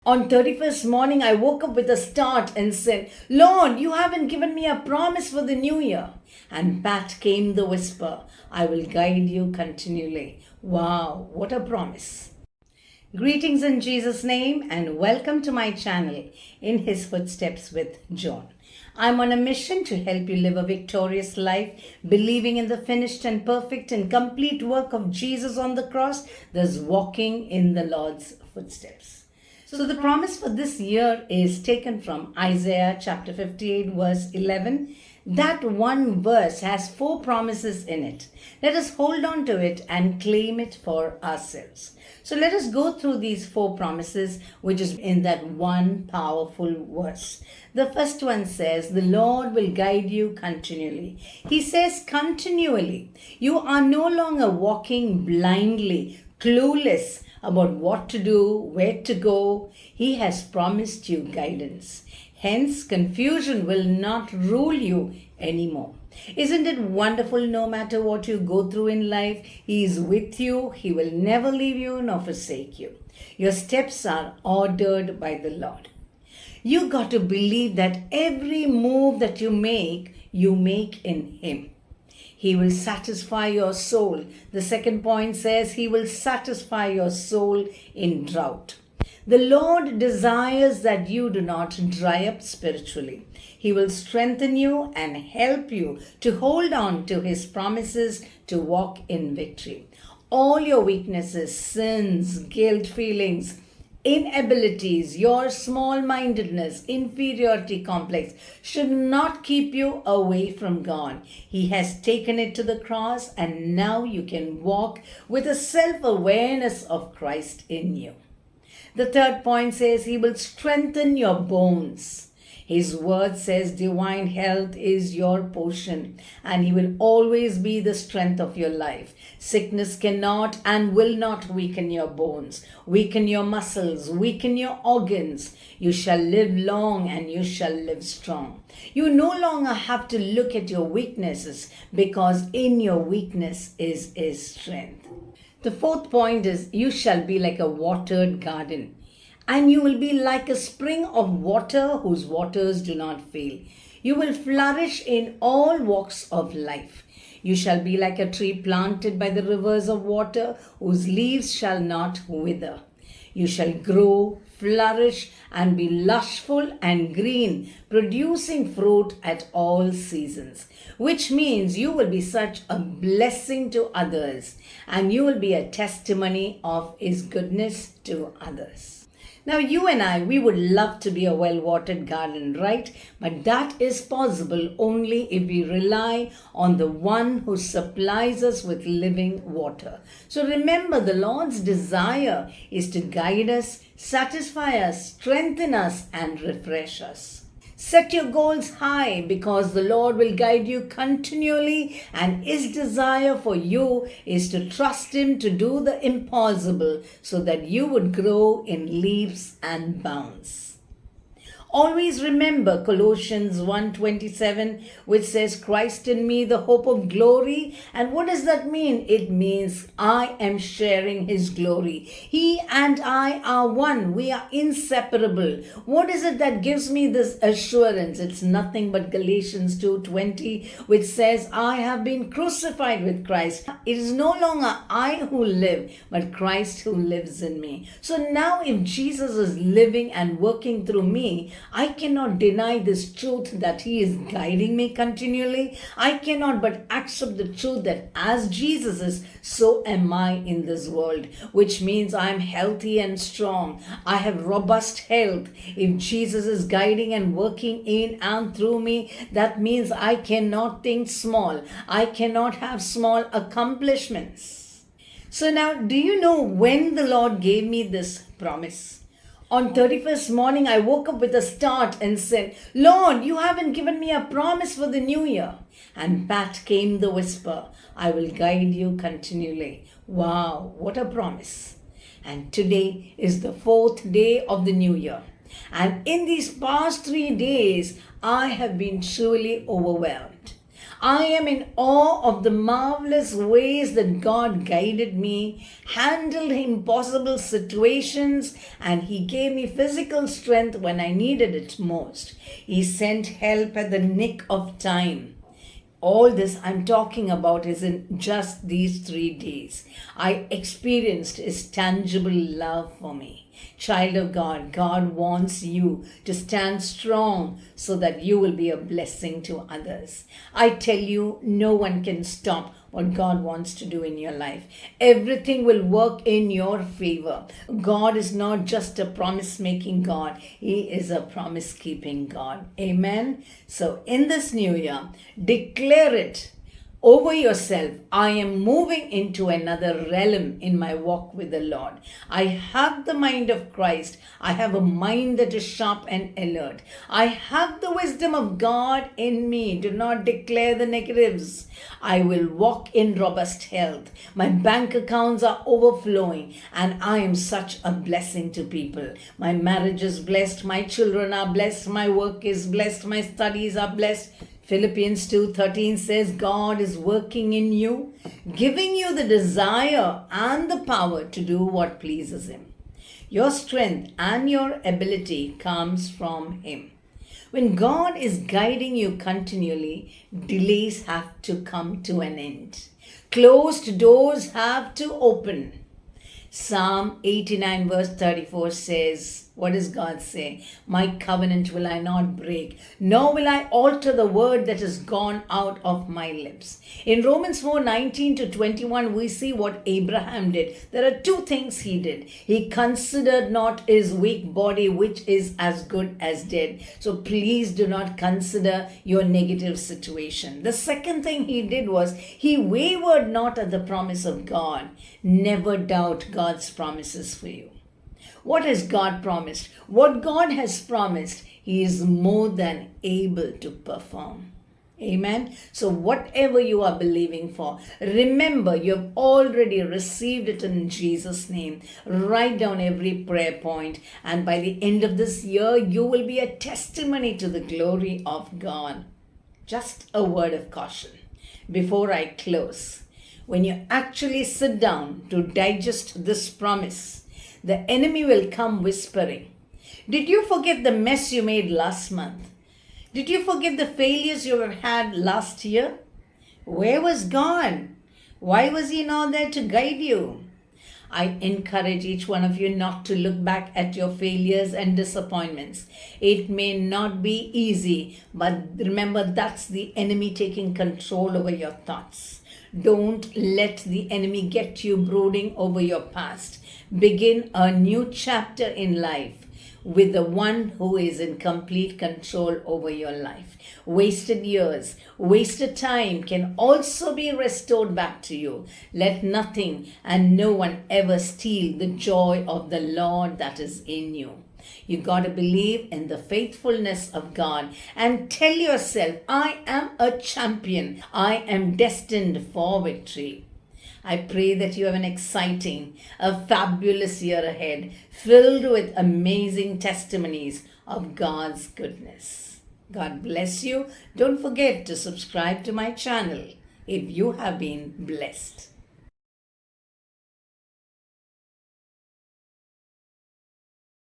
On 31st morning, I woke up with a start and said, Lord, you haven't given me a promise for the new year. And back came the whisper, I will guide you continually. Wow, what a promise. Greetings in Jesus' name and welcome to my channel, In His Footsteps with John. I'm on a mission to help you live a victorious life, believing in the finished and perfect and complete work of Jesus on the cross, thus walking in the Lord's footsteps. So the promise for this year is taken from Isaiah chapter 58 verse 11. That one verse has 4 promises in it. Let us hold on to it and claim it for ourselves. So let us go through these 4 promises which is in that one powerful verse. The first one says, the Lord will guide you continually. He says continually. You are no longer walking blindly, clueless about what to do, where to go. He has promised you guidance. Hence, confusion will not rule you anymore. Isn't it wonderful? No matter what you go through in life, He is with you. He will never leave you nor forsake you. Your steps are ordered by the Lord. You got to believe that every move that you make in Him. He will satisfy your soul. The second point says He will satisfy your soul in drought. The Lord desires that you do not dry up spiritually. He will strengthen you and help you to hold on to His promises to walk in victory. All your weaknesses, sins, guilt feelings, inabilities, your small-mindedness, inferiority complex should not keep you away from God. He has taken it to the cross and now you can walk with a self-awareness of Christ in you. The third point says He will strengthen your bones. His word says divine health is your portion and He will always be the strength of your life. Sickness cannot and will not weaken your bones, weaken your muscles, weaken your organs. You shall live long and you shall live strong. You no longer have to look at your weaknesses because in your weakness is His strength. The fourth point is you shall be like a watered garden. And you will be like a spring of water whose waters do not fail. You will flourish in all walks of life. You shall be like a tree planted by the rivers of water, whose leaves shall not wither. You shall grow, flourish, and be lushful and green, producing fruit at all seasons. Which means you will be such a blessing to others, and you will be a testimony of His goodness to others. Now, you and I, we would love to be a well-watered garden, right? But that is possible only if we rely on the one who supplies us with living water. So remember, the Lord's desire is to guide us, satisfy us, strengthen us, and refresh us. Set your goals high because the Lord will guide you continually, and His desire for you is to trust Him to do the impossible so that you would grow in leaps and bounds. Always remember Colossians 1:27, which says, Christ in me, the hope of glory. And what does that mean? It means I am sharing His glory. He and I are one. We are inseparable. What is it that gives me this assurance? It's nothing but Galatians 2:20, which says, I have been crucified with Christ. It is no longer I who live, but Christ who lives in me. So now if Jesus is living and working through me, I cannot deny this truth that He is guiding me continually. I cannot but accept the truth that as Jesus is, so am I in this world, which means I am healthy and strong. I have robust health. If Jesus is guiding and working in and through me, that means I cannot think small. I cannot have small accomplishments. So now, do you know when the Lord gave me this promise? On 31st morning, I woke up with a start and said, Lord, you haven't given me a promise for the new year. And back came the whisper, I will guide you continually. Wow, what a promise. And today is the 4th day of the new year. And in these past 3 days, I have been truly overwhelmed. I am in awe of the marvelous ways that God guided me, handled impossible situations, and He gave me physical strength when I needed it most. He sent help at the nick of time. All this I'm talking about is in just these 3 days. I experienced His tangible love for me. Child of God, God wants you to stand strong so that you will be a blessing to others. I tell you, no one can stop what God wants to do in your life. Everything will work in your favor. God is not just a promise making God, He is a promise keeping God. Amen. So, in this new year, declare it over yourself. I am moving into another realm in my walk with the Lord. I have the mind of Christ. I have a mind that is sharp and alert. I have the wisdom of God in me. Do not declare the negatives. I will walk in robust health. My bank accounts are overflowing and I am such a blessing to people. My marriage is blessed. My children are blessed. My work is blessed. My studies are blessed. Philippians 2:13 says God is working in you, giving you the desire and the power to do what pleases Him. Your strength and your ability comes from Him. When God is guiding you continually, delays have to come to an end. Closed doors have to open. Psalm 89 verse 34 says, what does God say? My covenant will I not break, nor will I alter the word that has gone out of my lips. In Romans 4:19 to 21, we see what Abraham did. There are 2 things he did. He considered not his weak body, which is as good as dead. So please do not consider your negative situation. The second thing he did was he wavered not at the promise of God. Never doubt God's promises for you. What has God promised? What God has promised, He is more than able to perform. Amen. So whatever you are believing for, remember you have already received it in Jesus' name. Write down every prayer point, and by the end of this year, you will be a testimony to the glory of God. Just a word of caution before I close. When you actually sit down to digest this promise, the enemy will come whispering. Did you forget the mess you made last month? Did you forget the failures you have had last year? Where was God? Why was He not there to guide you? I encourage each one of you not to look back at your failures and disappointments. It may not be easy, but remember that's the enemy taking control over your thoughts. Don't let the enemy get you brooding over your past. Begin a new chapter in life with the one who is in complete control over your life. Wasted years, wasted time can also be restored back to you. Let nothing and no one ever steal the joy of the Lord that is in you. You got to believe in the faithfulness of God and tell yourself, I am a champion. I am destined for victory. I pray that you have an exciting, a fabulous year ahead, filled with amazing testimonies of God's goodness. God bless you. Don't forget to subscribe to my channel if you have been blessed.